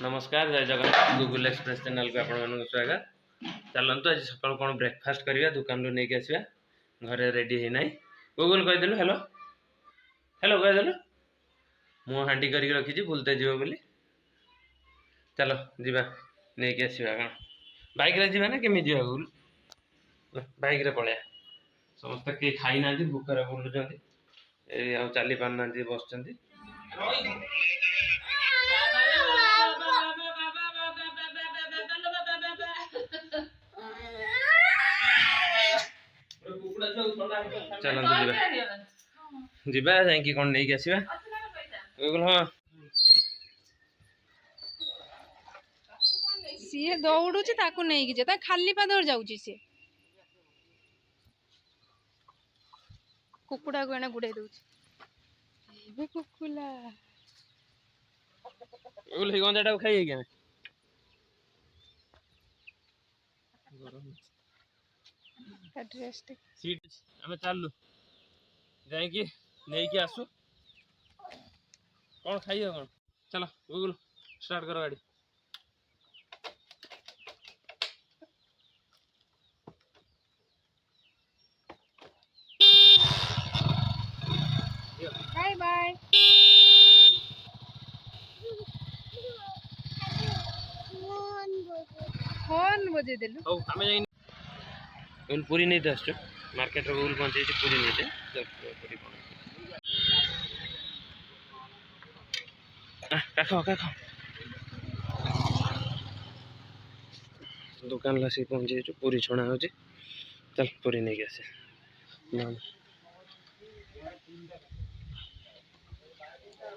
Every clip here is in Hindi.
नमस्कार जय जगन्नाथ गूगल एक्सप्रेस चैनल को आपण स्वागत। चलतु आज सकाल कौन ब्रेकफास्ट करवा दुकान रू नहीं आसवा घरे रेडी है ना। गूगल कहीदेलु हेलो हेलो कहीदेलु मु हांडी करके रखी बुलते जीव बोली। चलो जीवा नहीं आसवा कौन बैक रे जीवा ना केमी जीवा गूगल बैक रे पलैया समस्त किए खाई ना भूखरे बुलूँ चली पार ना बस चलते जीवा जाकि कौन नहीं आसवा हाँ सी दौड़ू नहीं खाली पादर जाऊँगी सी कुकुड़ा को एना गुड़ाई दे कुकुला गंजा खाई क्या सीट आम चलु जाकि नहीं आसु कौन खाई कौन चलो गूगल स्टार्ट करो गाड़ी। बाय बाय फोन बजे देलु ओ हमें जाइन गूगल पूरी नहीं दस मार्केट रे गूगल पहुंचे पूरी नहीं दे पूरी काखो काखो दुकान लासी पहुंचे पूरी छणा हो चल पूरी नहीं आसे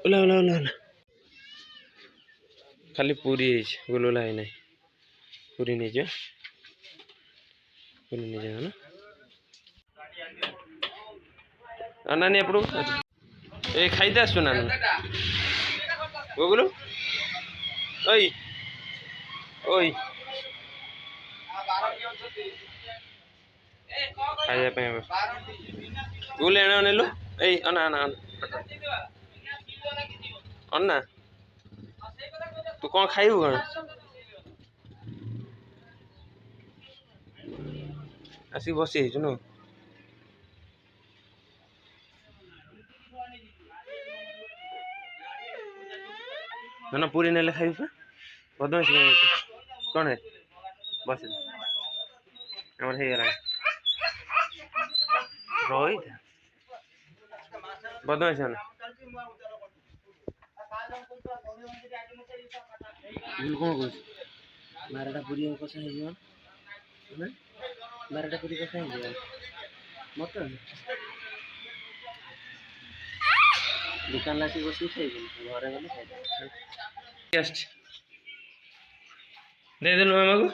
ओला ओला ओला ओला खाली पूरी गुलुला ही नहीं पूरी नहीं जा पूरी नहीं जा ना नानी एपड़ू ए खाईते आसु ना गुगुलू ओई ओई खाइया पे गुल एने अनेलु ए अना अना अन्ना तू कौन खाइबु कौन आसी बसी न ना पूरी नेले खाइबु बदमाश कौन है बस आमर हे गला रोहित बदमाश है कौन कह बारटा पूरी कषा हो बारटा पूरी कषा हो मटन दुकान लासी बस खाइब घर गले खाइब दे देलु मामा को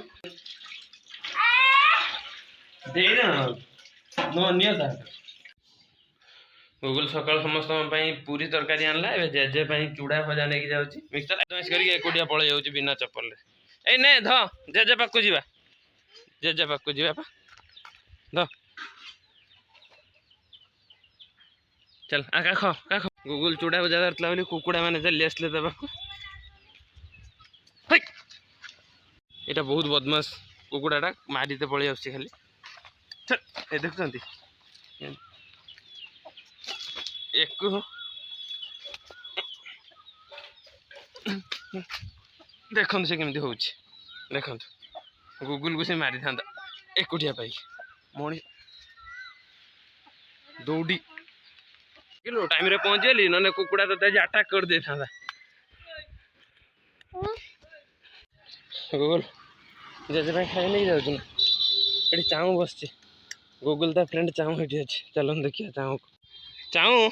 दे नो नियो ता गूगल सकाल समस्त पूरी तरकारी आनला जेजे चूड़ा भजा नहीं जाऊँगी मिक्सचर एडवांस करके एकोटिया पड़े जाऊँ बिना चप्पल ए ने ध जेजे पाक जीवा जेजे पाक जीवा ध चल आ काख काख गूगल चूड़ा भजा करता बोली कुकुड़ा मैंने चली आसले देवाक यहाँ बहुत बदमाश कुकुड़ाटा मारीते पलि आस खाली ए देखुंत एक देखो से केमती हो देखो गूगल को से मारी था एकुटिया पाई मणि दौड़ी किलो टाइम रे पहुंच गली ना कुकुड़ा तो अटाक कर दे था गूगल जेजे खाई नहीं जाऊँ ये चाऊ बस गूगल ता फ्रेंड चाऊ ये अच्छे चलो देखिए चाऊ चाऊ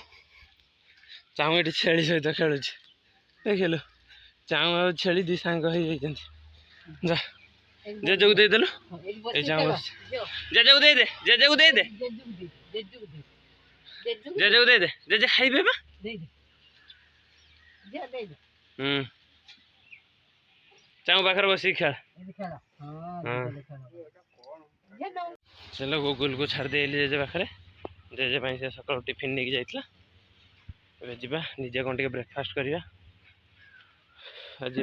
चाऊ ये छेली सहित खेलु देखिलु चाऊ आ छेली दी सांग जा जेजे को देदेलु ए चाऊ बस जेजे को दे दे जेजे को दे दे जेजे को दे दे जेजे खाइबे बा चाऊ पाखर बस खेल चलो गूगल को छाड़ दे जेजे पाखे जेजे से सकाल टिफिन नहीं जाइला जी निजे कौन ब्रेकफास्ट करवा आज